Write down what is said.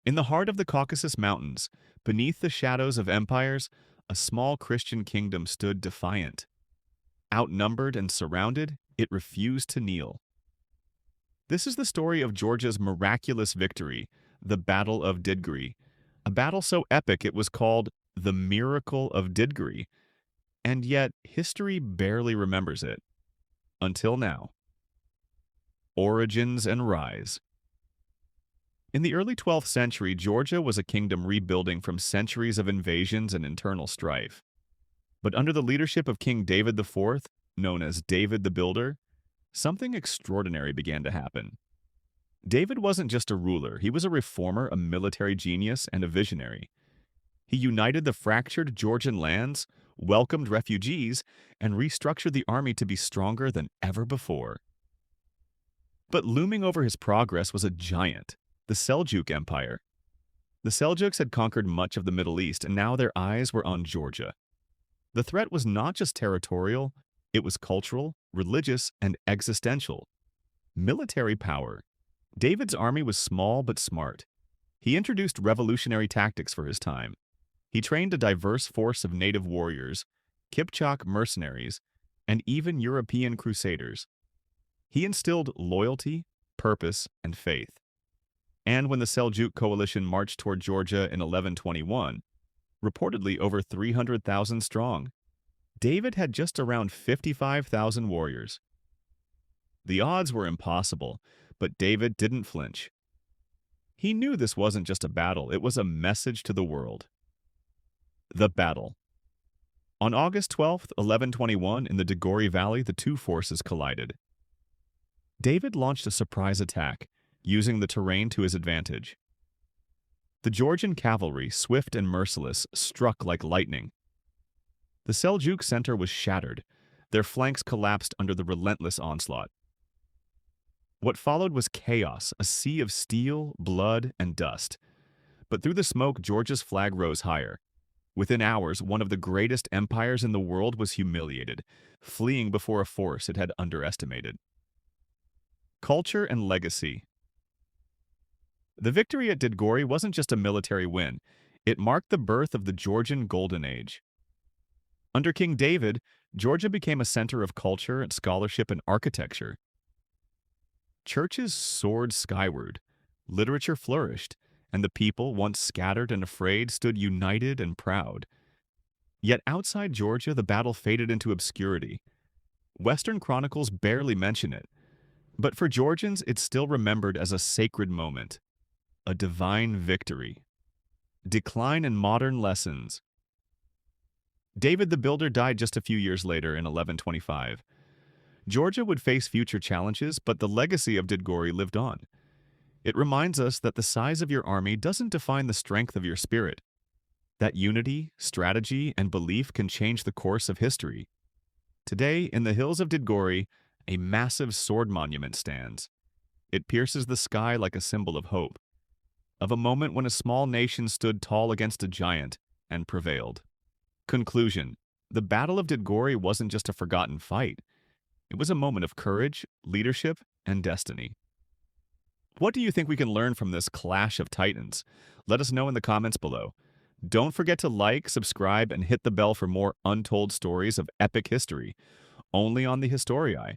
In the heart of the Caucasus Mountains, beneath the shadows of empires, a small Christian kingdom stood defiant. Outnumbered and surrounded, it refused to kneel. This is the story of Georgia's miraculous victory, the Battle of Didgori, a battle so epic it was called the Miracle of Didgori, and yet history barely remembers it. Until now. Origins and Rise. In the early 12th century, Georgia was a kingdom rebuilding from centuries of invasions and internal strife. But under the leadership of King David IV, known as David the Builder, something extraordinary began to happen. David wasn't just a ruler, he was a reformer, a military genius, and a visionary. He united the fractured Georgian lands, welcomed refugees, and restructured the army to be stronger than ever before. But looming over his progress was a giant, the Seljuk Empire. The Seljuks had conquered much of the Middle East, and now their eyes were on Georgia. The threat was not just territorial, it was cultural, religious, and existential. Military power. David's army was small but smart. He introduced revolutionary tactics for his time. He trained a diverse force of native warriors, Kipchak mercenaries, and even European crusaders. He instilled loyalty, purpose, and faith. And when the Seljuk coalition marched toward Georgia in 1121, reportedly over 300,000 strong, David had just around 55,000 warriors. The odds were impossible, but David didn't flinch. He knew this wasn't just a battle, it was a message to the world. The battle. On August 12, 1121, in the Didgori Valley, the two forces collided. David launched a surprise attack, using the terrain to his advantage. The Georgian cavalry, swift and merciless, struck like lightning. The Seljuk center was shattered, their flanks collapsed under the relentless onslaught. What followed was chaos, a sea of steel, blood, and dust. But through the smoke, Georgia's flag rose higher. Within hours, one of the greatest empires in the world was humiliated, fleeing before a force it had underestimated. Culture and legacy. The victory at Didgori wasn't just a military win, it marked the birth of the Georgian Golden Age. Under King David, Georgia became a center of culture and scholarship and architecture. Churches soared skyward, literature flourished, and the people, once scattered and afraid, stood united and proud. Yet outside Georgia, the battle faded into obscurity. Western chronicles barely mention it, but for Georgians, it's still remembered as a sacred moment, a divine victory. Decline and modern lessons. David the Builder died just a few years later in 1125. Georgia would face future challenges, but the legacy of Didgori lived on. It reminds us that the size of your army doesn't define the strength of your spirit. That unity, strategy, and belief can change the course of history. Today, in the hills of Didgori, a massive sword monument stands. It pierces the sky like a symbol of hope, of a moment when a small nation stood tall against a giant and prevailed. Conclusion. The Battle of Didgori wasn't just a forgotten fight. It was a moment of courage, leadership, and destiny. What do you think we can learn from this clash of titans? Let us know in the comments below. Don't forget to like, subscribe, and hit the bell for more untold stories of epic history, only on the Historiae.